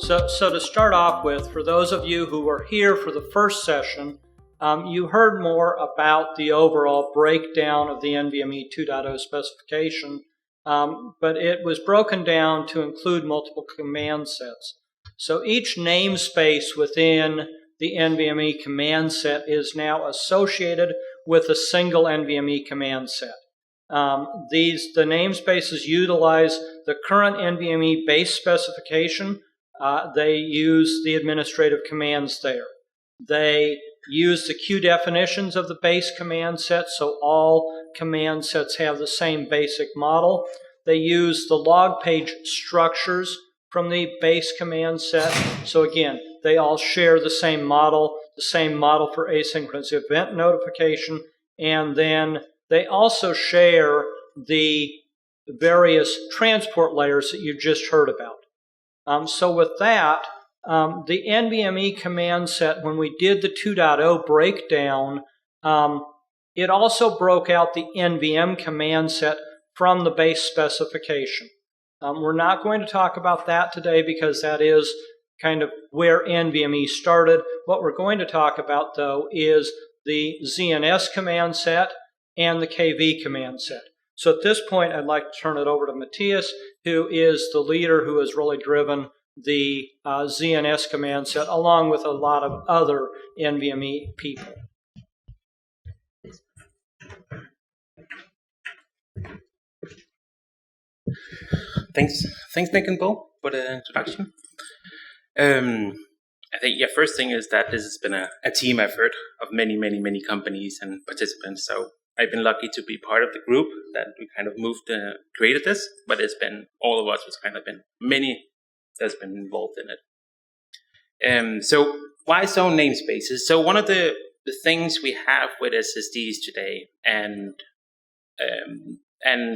So to start off with, for those of you who were here for the first session, you heard more about the overall breakdown of the NVMe 2.0 specification, but it was broken down to include multiple command sets. So each namespace within the NVMe command set is now associated with a single NVMe command set. The namespaces utilize the current NVMe base specification. They use the administrative commands there. They use the Q definitions of the base command set, so all command sets have the same basic model. They use the log page structures from the base command set. So again, they all share the same model for asynchronous event notification, and then they also share the various transport layers that you just heard about. So with that, the NVMe command set, when we did the 2.0 breakdown, it also broke out the NVM command set from the base specification. We're not going to talk about that today because that is kind of where NVMe started. What we're going to talk about, though, is the ZNS command set and the KV command set. So at this point, I'd like to turn it over to Matthias, who is the leader who has really driven the ZNS command set, along with a lot of other NVMe people. Thanks, Nick and Bill, for the introduction. I think, first thing is that this has been a team effort of many companies and participants. So I've been lucky to be part of the group that we kind of created this, but it's been all of us. It's kind of been many that's been involved in it. So why zoned namespaces? So one of the things we have with SSDs today, and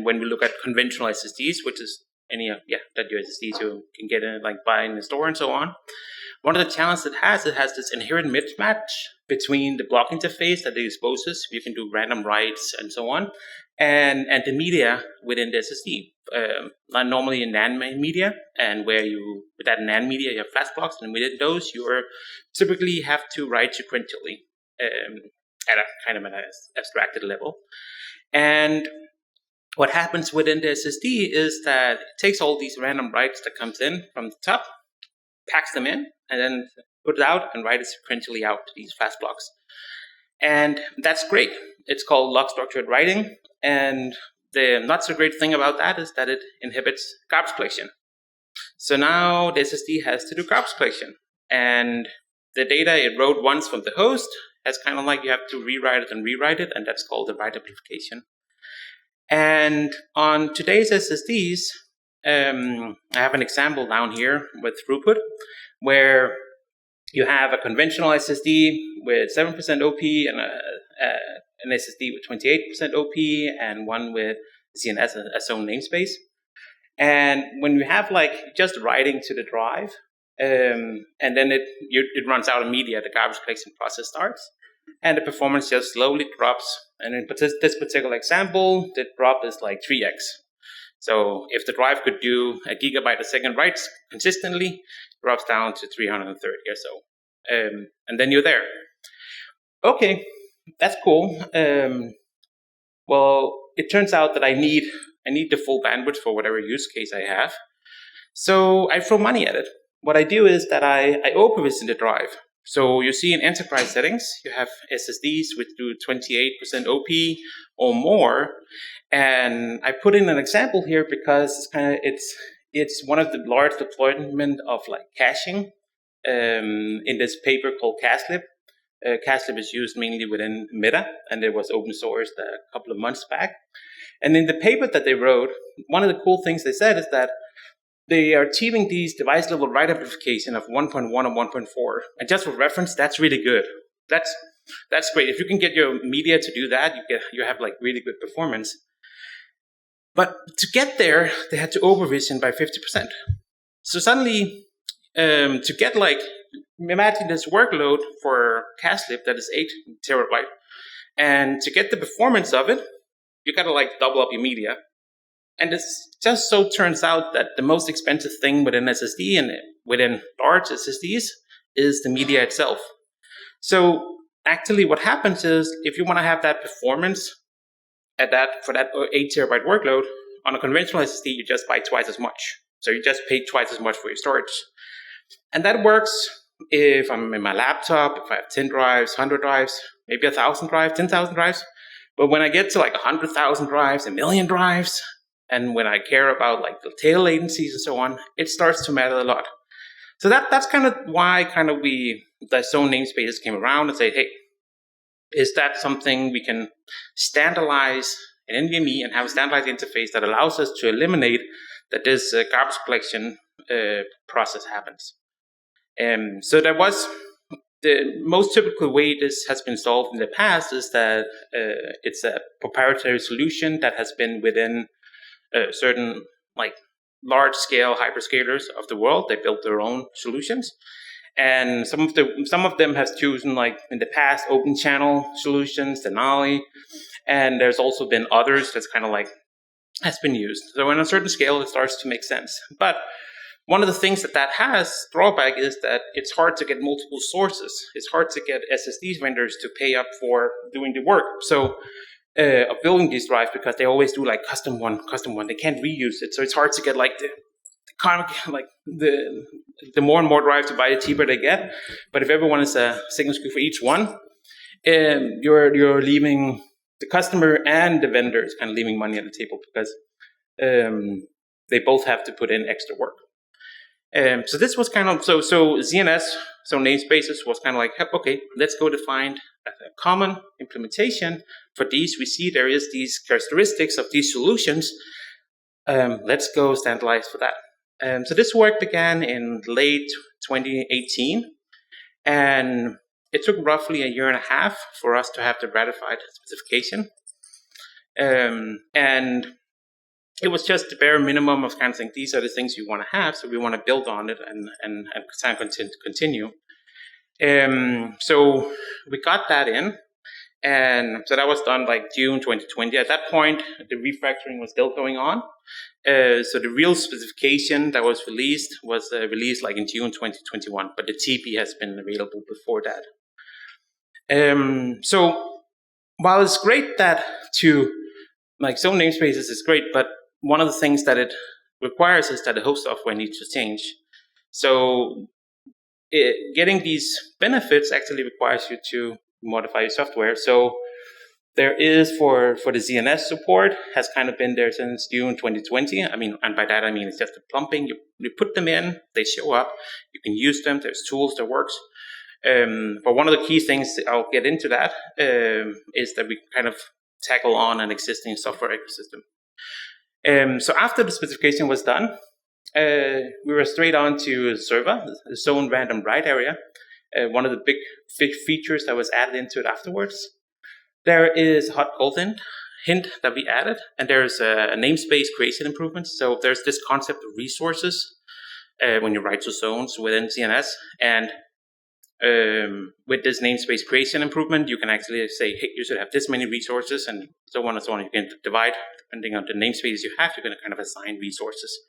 when we look at conventional SSDs, which is any that your SSDs you can get in, like buy in the store and so on. One of the challenges it has this inherent mismatch between the block interface that it exposes. You can do random writes and so on, and the media within the SSD. Normally in NAND media, and with that NAND media, you have flash blocks, and within those, you typically have to write sequentially at a kind of an abstracted level. And what happens within the SSD is that it takes all these random writes that comes in from the top, packs them in, and then put it out and write it sequentially out to these flash blocks. And that's great. It's called log structured writing. And the not so great thing about that is that it inhibits garbage collection. So now the SSD has to do garbage collection. And the data it wrote once from the host has kind of like you have to rewrite it, and that's called the write amplification. And on today's SSDs, I have an example down here with throughput, where you have a conventional SSD with 7% OP and an SSD with 28% OP and one with ZNS, a zoned namespace. And when you have like just writing to the drive, and then it runs out of media, the garbage collection process starts, and the performance just slowly drops. And in this particular example, the drop is like 3x. So if the drive could do a gigabyte a second writes consistently, it drops down to 330 or so. And then you're there. Okay, that's cool. Well, it turns out that I need the full bandwidth for whatever use case I have. So I throw money at it. What I do is that I overprovision the drive. So you see in enterprise settings, you have SSDs which do 28% OP or more. And I put in an example here because it's one of the large deployment of like caching in this paper called CASLib. CASLib is used mainly within Meta, and it was open sourced a couple of months back. And in the paper that they wrote, one of the cool things they said is that they are achieving these device-level write amplification of 1.1 and 1.4. And just for reference, that's really good. That's great. If you can get your media to do that, you have like really good performance. But to get there, they had to overprovision by 50%. So suddenly, to get like, imagine this workload for CASLib that is 8 terabyte. And to get the performance of it, you got to like double up your media. And it just so turns out that the most expensive thing with an SSD, and within large SSDs is the media itself. So actually what happens is if you want to have that performance for that 8 terabyte workload, on a conventional SSD, you just buy twice as much. So you just pay twice as much for your storage. And that works if I'm in my laptop, if I have 10 drives, 100 drives, maybe 1,000 drives, 10,000 drives. But when I get to like 100,000 drives, 1,000,000 drives, and when I care about like the tail latencies and so on, it starts to matter a lot. So that's kind of why the Zoned Namespaces came around and say, hey, is that something we can standardize in NVMe and have a standardized interface that allows us to eliminate that this garbage collection process happens. So that was the most typical way this has been solved in the past is that it's a proprietary solution that has been within certain like large-scale hyperscalers of the world. They built their own solutions. And some of them have chosen, like in the past, open channel solutions, Denali, and there's also been others that's kind of like has been used. So on a certain scale, it starts to make sense. But one of the things that has drawback is that it's hard to get multiple sources. It's hard to get SSD vendors to pay up for doing the work. So of building these drives, because they always do like custom one. They can't reuse it. So it's hard to get like the more and more drives to buy, the cheaper they get. But if everyone is a single SKU for each one, you're leaving the customer and the vendors kind of leaving money at the table because they both have to put in extra work. So this was kind of so ZNS, so namespaces was kind of like, okay, let's go define a common implementation for these. We see there is these characteristics of these solutions. Let's go standardize for that. So this work began in late 2018, and it took roughly 1.5 years for us to have the ratified specification. And it was just the bare minimum of kind of saying, these are the things you want to have, so we want to build on it and continue. So we got that in, and so that was done like June 2020. At that point, the refactoring was still going on. So the real specification that was released like in June 2021, but the TP has been available before that. So while it's great that Zoned Namespaces is great, but one of the things that it requires is that the host software needs to change. So getting these benefits actually requires you to modify your software. So there is for the ZNS support has kind of been there since June 2020. I mean, and by that I mean it's just the plumbing. You put them in, they show up. You can use them. There's tools that works. But one of the key things, I'll get into that, is that we kind of tackle on an existing software ecosystem. So after the specification was done, we were straight on to Server, the zone random write area. One of the big features that was added into it afterwards. There is a hot cold hint that we added, and there's a namespace creation improvement. So there's this concept of resources when you write to zones within ZNS, and with this namespace creation improvement, you can actually say, hey, you should have this many resources, and so on and so on. You can divide, depending on the namespaces you have, you're going to kind of assign resources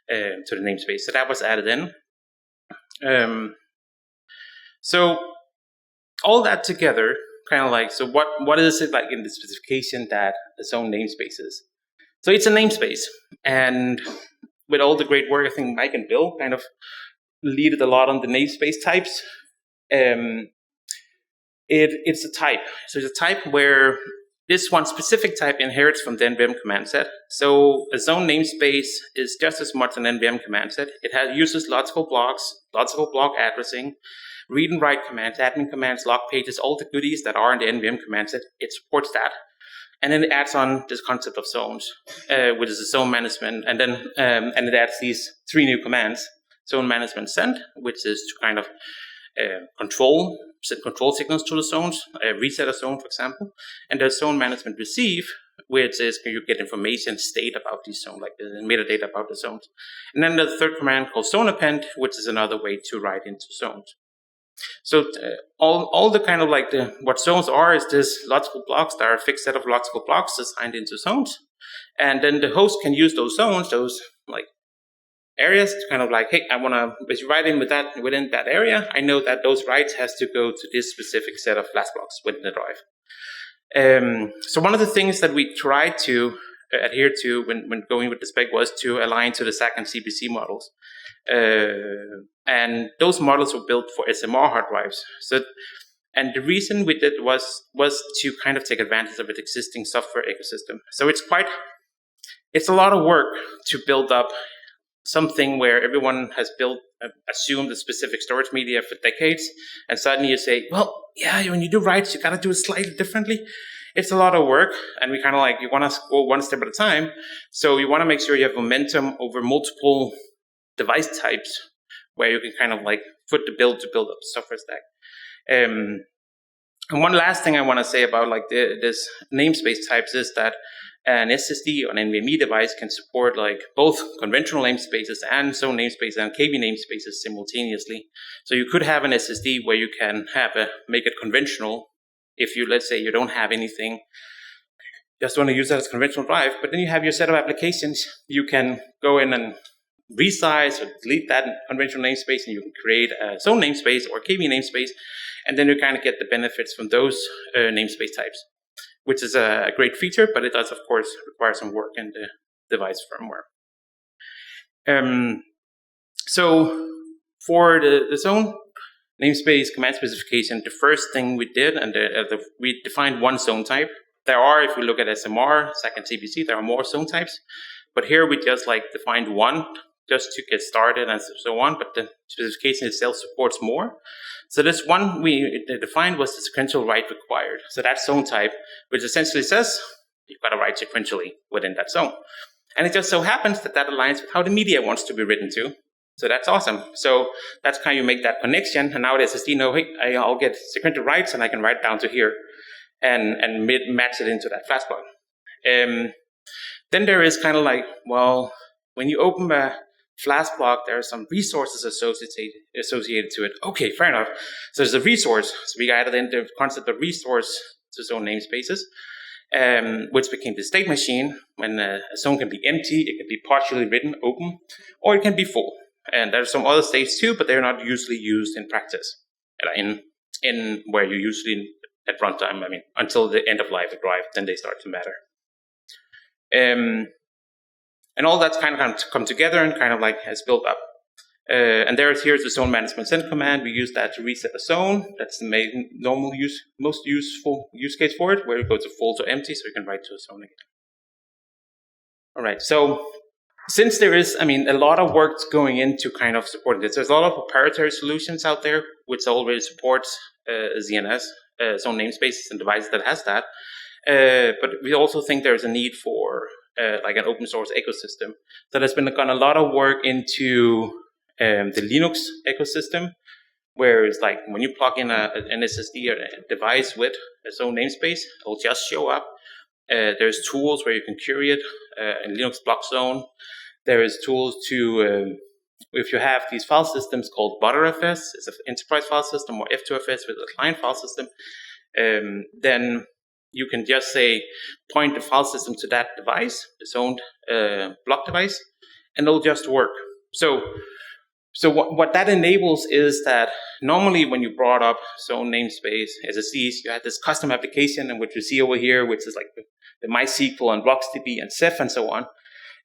to the namespace. So that was added in. So all that together, kind of like, so what is it like in the specification that the Zoned Namespace is? So it's a namespace, and with all the great work I think Mike and Bill kind of leaded a lot on the namespace types. It's a type. So it's a type where this one specific type inherits from the NVM command set. So a Zoned Namespace is just as much an NVM command set. It uses logical blocks, logical block addressing, read and write commands, admin commands, log pages, all the goodies that are in the NVM command set. It supports that. And then it adds on this concept of zones, which is a zone management. And then and it adds these 3 new commands. Zone management send, which is to kind of set control signals to the zones, reset a zone, for example. And there's zone management receive, which is you get information, state about these zones, like the metadata about the zones. And then the third command called zone append, which is another way to write into zones. So all the kind of like what zones are is this logical blocks that are a fixed set of logical blocks assigned into zones. And then the host can use those zones, those like areas to kind of like, hey, I want to, as you write in with that within that area, I know that those writes has to go to this specific set of flash blocks within the drive. So one of the things that we tried to adhere to when going with the spec was to align to the SAC and CPC models. And those models were built for SMR hard drives. And the reason we did was to kind of take advantage of an existing software ecosystem. So it's a lot of work to build up something where everyone has assumed a specific storage media for decades, and suddenly you say, well, yeah, when you do writes, you gotta do it slightly differently. It's a lot of work, and we kind of like, you want to go one step at a time. So you want to make sure you have momentum over multiple device types where you can kind of like foot the bill to build up the software stack. And one last thing I want to say about like this namespace types is that an SSD or an NVMe device can support like both conventional namespaces and zoned namespaces and KV namespaces simultaneously. So you could have an SSD where you can make it conventional if you, let's say, you don't have anything, just want to use that as a conventional drive, but then you have your set of applications. You can go in and resize or delete that conventional namespace, and you can create a zoned namespace or KV namespace, and then you kind of get the benefits from those namespace types, which is a great feature, but it does, of course, require some work in the device firmware. So for the zone namespace command specification, the first thing we did, and we defined one zone type. There are, if we look at SMR, SAC and CPC, there are more zone types, but here we just like defined one just to get started and so on, but the specification itself supports more. So this one we defined was the sequential write required. So that zone type, which essentially says you've got to write sequentially within that zone. And it just so happens that aligns with how the media wants to be written to. So that's awesome. So that's how you make that connection. And now the SSD know, hey, I'll get sequential writes and I can write down to here and match it into that flash block. Then there is kind of like, well, when you open a flash block, there are some resources associated to it. Okay, fair enough. So there's a resource. So we added in the concept of resource to zone namespaces, which became the state machine. When a zone can be empty, it can be partially written, open, or it can be full. And there's some other states too, but they're not usually used in practice, in where you usually at runtime, until the end of life of drive, then they start to matter. And all that's kind of come together and kind of like has built up. And here's the zone management send command. We use that to reset the zone. That's the most useful use case for it, where it goes to full to empty, so you can write to a zone again. All right, so since there is, a lot of work going into kind of supporting this, there's a lot of proprietary solutions out there which already supports ZNS, zone namespaces and devices that has that. But we also think there's a need for like an open source ecosystem. So there's been a lot of work into the Linux ecosystem, where it's like when you plug in an SSD or a device with a zone namespace, it'll just show up. There's tools where you can query it in Linux block zone. There is tools to, if you have these file systems called Btrfs, it's an enterprise file system, or F2FS with a client file system, then you can just say, point the file system to that device, the zoned block device, and it'll just work. So what that enables is that normally when you brought up zone namespace SSDs, you had this custom application, and what you see over here, which is like the MySQL and RocksDB and Ceph and so on.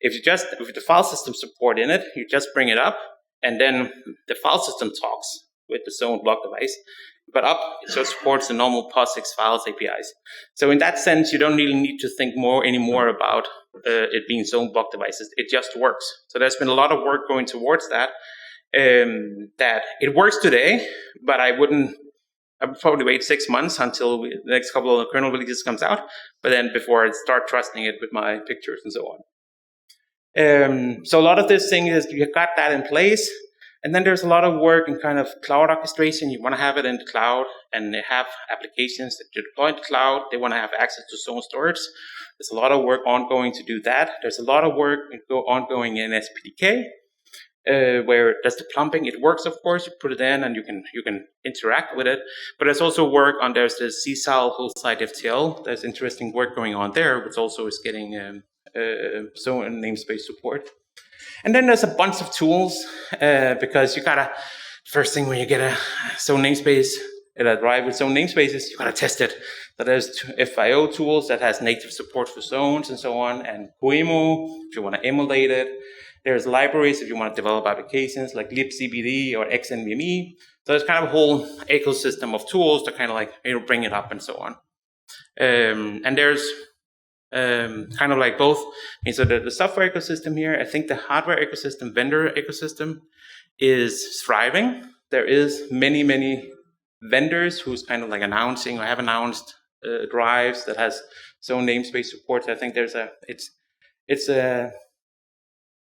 If the file system support in it, you just bring it up, and then the file system talks with the zoned block device. But up, it just supports the normal POSIX files APIs. So in that sense, you don't really need to think anymore about it being zoned block devices. It just works. So there's been a lot of work going towards that. That it works today, but I would probably wait 6 months until the next couple of kernel releases comes out, but then before I start trusting it with my pictures and so on. So a lot of this thing is you got that in place, and then there's a lot of work in kind of cloud orchestration. You want to have it in the cloud, and they have applications that you deploy in the cloud. They want to have access to zone storage. There's a lot of work ongoing to do that. There's a lot of work ongoing in SPDK. Where it does the plumbing. It works, of course. You put it in and you can interact with it. But there's also work on there's the CSAL host side FTL. There's interesting work going on there, which also is getting zone namespace support. And then there's a bunch of tools because you gotta, first thing when you get a zoned namespace, that drive with zoned namespaces, you gotta test it. So there's FIO tools that has native support for zones and so on, and QEMU if you want to emulate it. There's libraries if you want to develop applications like libcbd or xNVMe. So there's kind of a whole ecosystem of tools to kind of like bring it up and so on. And there's kind of like both. And so the software ecosystem here, I think the hardware ecosystem, vendor ecosystem is thriving. There is many vendors who's kind of like announcing or have announced drives that has zoned namespace support. I think there's it's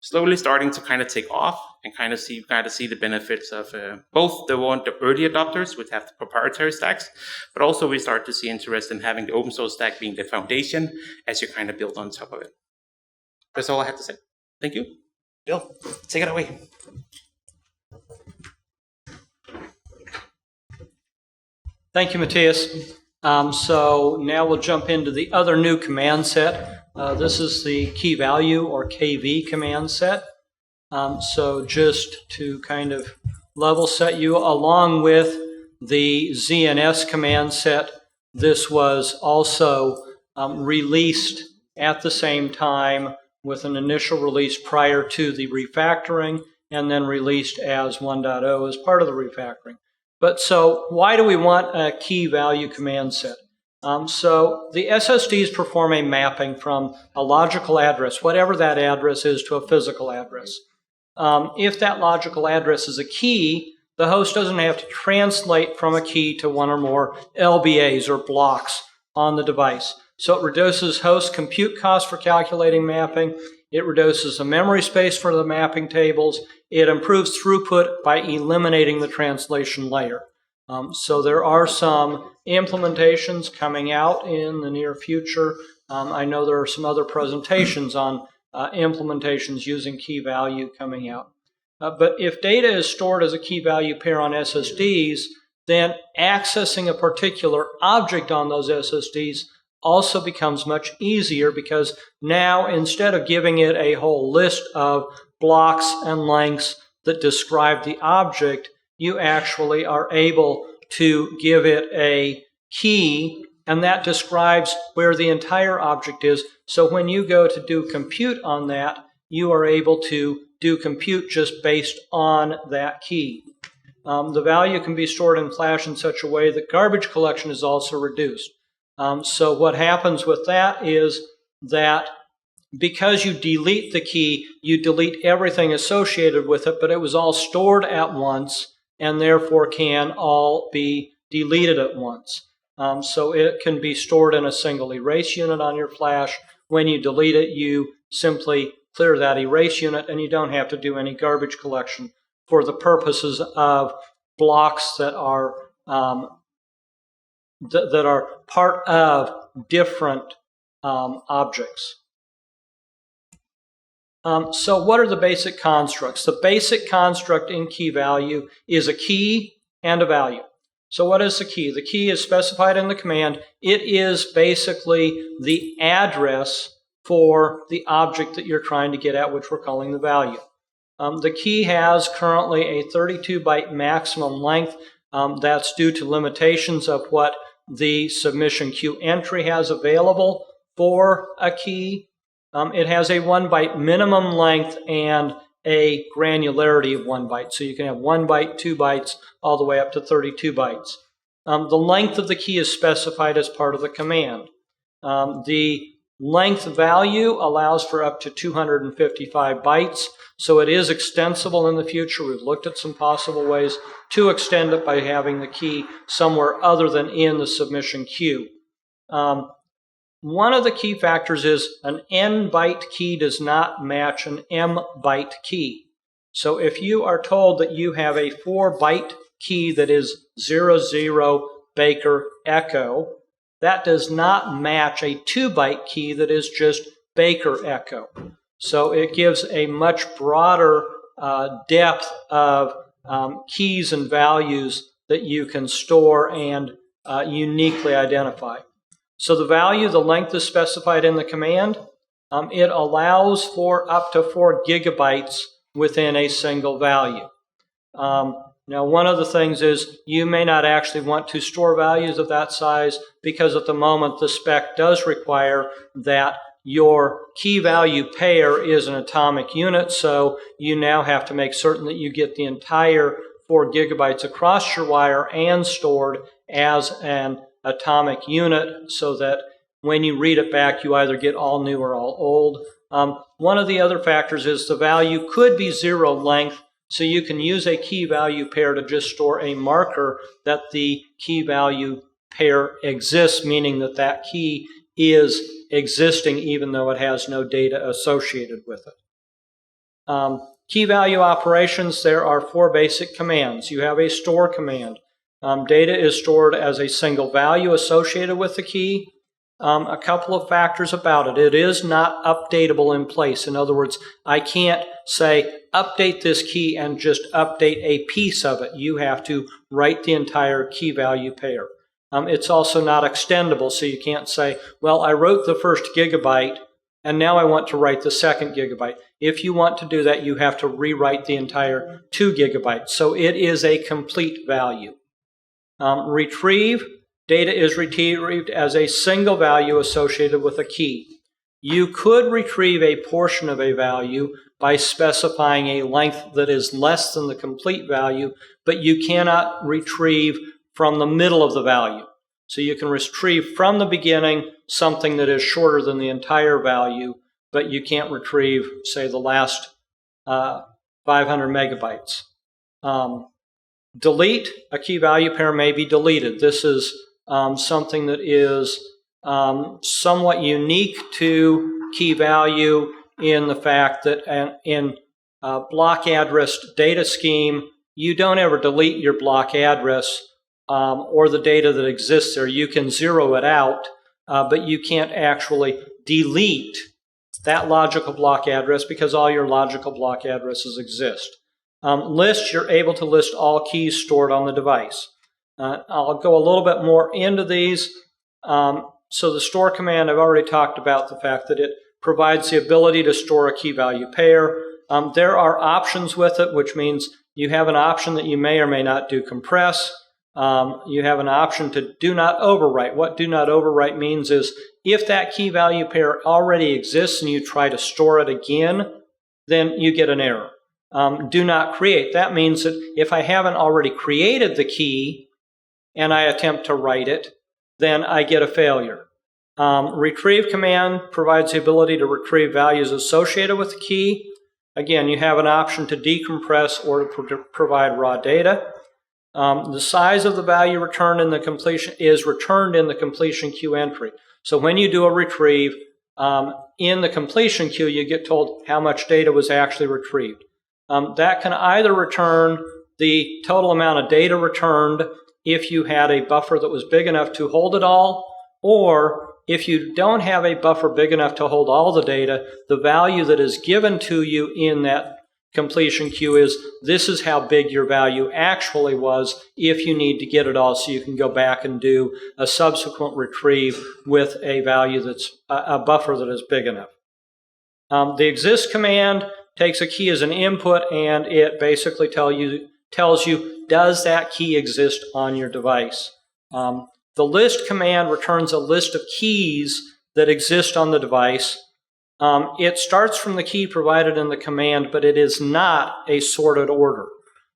slowly starting to kind of take off and kind of see the benefits of both the early adopters, which have the proprietary stacks, but also we start to see interest in having the open source stack being the foundation as you kind of build on top of it. That's all I have to say. Thank you. Bill, take it away. Thank you, Matthias. So now we'll jump into the other new command set. This is the key value or KV command set. So just to kind of level set you, along with the ZNS command set, this was also released at the same time with an initial release prior to the refactoring and then released as 1.0 as part of the refactoring. But so why do we want a key value command set? So the SSDs perform a mapping from a logical address, whatever that address is, to a physical address. If that logical address is a key, the host doesn't have to translate from a key to one or more LBAs or blocks on the device. So it reduces host compute costs for calculating mapping. It reduces the memory space for the mapping tables. It improves throughput by eliminating the translation layer. So there are some implementations coming out in the near future. I know there are some other presentations on implementations using key value coming out. But if data is stored as a key value pair on SSDs, then accessing a particular object on those SSDs also becomes much easier, because now instead of giving it a whole list of blocks and lengths that describe the object, you actually are able to give it a key, and that describes where the entire object is. So when you go to do compute on that, you are able to do compute just based on that key. The value can be stored in flash in such a way that garbage collection is also reduced. So what happens with that is that because you delete the key, you delete everything associated with it, but it was all stored at once and therefore can all be deleted at once. So it can be stored in a single erase unit on your flash. When you delete it, you simply clear that erase unit and you don't have to do any garbage collection for the purposes of blocks that are part of different objects. So what are the basic constructs? The basic construct in key value is a key and a value. So what is the key? The key is specified in the command. It is basically the address for the object that you're trying to get at, which we're calling the value. The key has currently a 32-byte maximum length. That's due to limitations of what the submission queue entry has available for a key. It has a 1 byte minimum length and a granularity of 1 byte. So you can have 1 byte, 2 bytes, all the way up to 32 bytes. The length of the key is specified as part of the command. The length value allows for up to 255 bytes. So it is extensible in the future. We've looked at some possible ways to extend it by having the key somewhere other than in the submission queue. One of the key factors is an n-byte key does not match an m-byte key. So if you are told that you have a 4-byte key that is 00 Baker Echo, that does not match a 2-byte key that is just Baker Echo. So it gives a much broader depth of keys and values that you can store and uniquely identify. So the value, the length is specified in the command. it allows for up to 4 gigabytes within a single value. Now, one of the things is you may not actually want to store values of that size because at the moment the spec does require that your key value pair is an atomic unit, so you now have to make certain that you get the entire 4 gigabytes across your wire and stored as an atomic unit so that when you read it back, you either get all new or all old. One of the other factors is the value could be 0 length, so you can use a key value pair to just store a marker that the key value pair exists, meaning that that key is existing even though it has no data associated with it. Key value operations, there are 4 basic commands. You have a store command. Data is stored as a single value associated with the key. A couple of factors about it. It is not updatable in place. In other words, I can't say update this key and just update a piece of it. You have to write the entire key value pair. It's also not extendable, so you can't say, well, I wrote the first gigabyte and now I want to write the second gigabyte. If you want to do that, you have to rewrite the entire 2 gigabytes. So it is a complete value. Retrieve. Data is retrieved as a single value associated with a key. You could retrieve a portion of a value by specifying a length that is less than the complete value, but you cannot retrieve from the middle of the value. So you can retrieve from the beginning something that is shorter than the entire value, but you can't retrieve, say, the last 500 megabytes. Delete. A key value pair may be deleted. This is something that is somewhat unique to key value in the fact that in block address data scheme, you don't ever delete your block address or the data that exists there. You can zero it out, but you can't actually delete that logical block address because all your logical block addresses exist. List, you're able to list all keys stored on the device. I'll go a little bit more into these. So the store command, I've already talked about the fact that it provides the ability to store a key value pair. There are options with it, which means you have an option that you may or may not do compress. You have an option to do not overwrite. What do not overwrite means is if that key value pair already exists and you try to store it again, then you get an error. Do not create. That means that if I haven't already created the key and I attempt to write it, then I get a failure. Retrieve command provides the ability to retrieve values associated with the key. Again, you have an option to decompress or to provide raw data. The size of the value returned in the completion is returned in the completion queue entry. So when you do a retrieve, in the completion queue, you get told how much data was actually retrieved. That can either return the total amount of data returned if you had a buffer that was big enough to hold it all, or if you don't have a buffer big enough to hold all the data, the value that is given to you in that completion queue is this is how big your value actually was if you need to get it all, so you can go back and do a subsequent retrieve with a value that's a buffer that is big enough. The exist command takes a key as an input and it basically tells you does that key exist on your device. The list command returns a list of keys that exist on the device. It starts from the key provided in the command, but it is not a sorted order.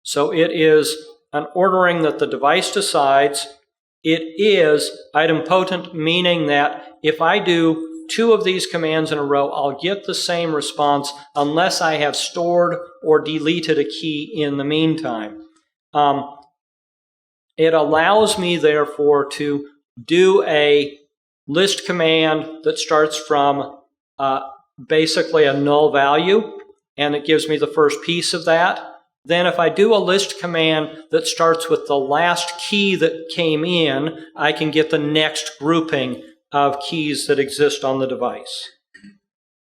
So it is an ordering that the device decides. It is idempotent, meaning that if I do 2 of these commands in a row, I'll get the same response unless I have stored or deleted a key in the meantime. It allows me, therefore, to do a list command that starts from basically a null value, and it gives me the first piece of that. Then if I do a list command that starts with the last key that came in, I can get the next grouping of keys that exist on the device.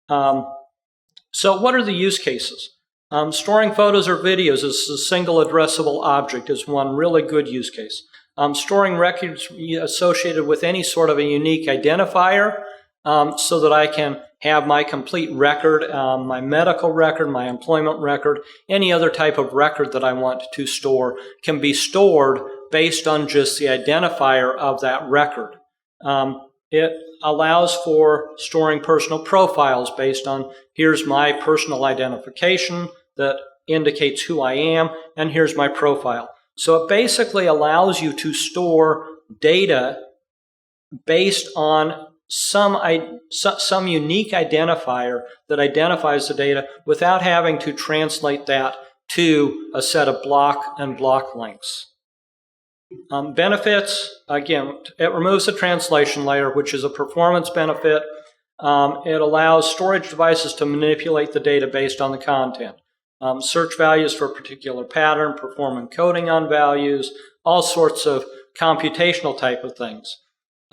So what are the use cases? Storing photos or videos as a single addressable object is one really good use case. Storing records associated with any sort of a unique identifier so that I can have my complete record, my medical record, my employment record, any other type of record that I want to store can be stored based on just the identifier of that record. It allows for storing personal profiles based on here's my personal identification that indicates who I am, and here's my profile. So it basically allows you to store data based on some unique identifier that identifies the data without having to translate that to a set of block and block lengths. Benefits, again, it removes the translation layer, which is a performance benefit. It allows storage devices to manipulate the data based on the content. Search values for a particular pattern, perform encoding on values, all sorts of computational type of things.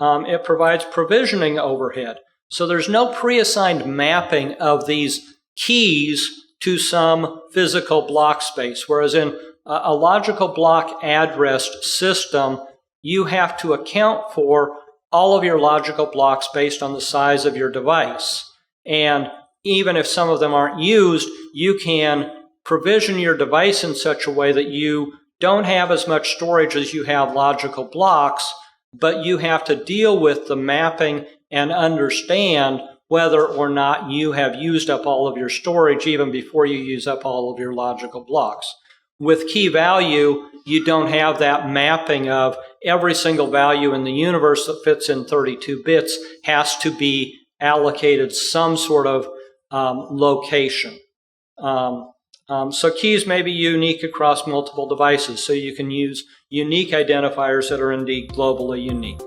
It provides provisioning overhead. So there's no pre-assigned mapping of these keys to some physical block space, whereas in a logical block addressed system, you have to account for all of your logical blocks based on the size of your device. And even if some of them aren't used, you can provision your device in such a way that you don't have as much storage as you have logical blocks, but you have to deal with the mapping and understand whether or not you have used up all of your storage even before you use up all of your logical blocks. With key value, you don't have that mapping of every single value in the universe that fits in 32 bits has to be allocated some sort of location. So keys may be unique across multiple devices, so you can use unique identifiers that are indeed globally unique.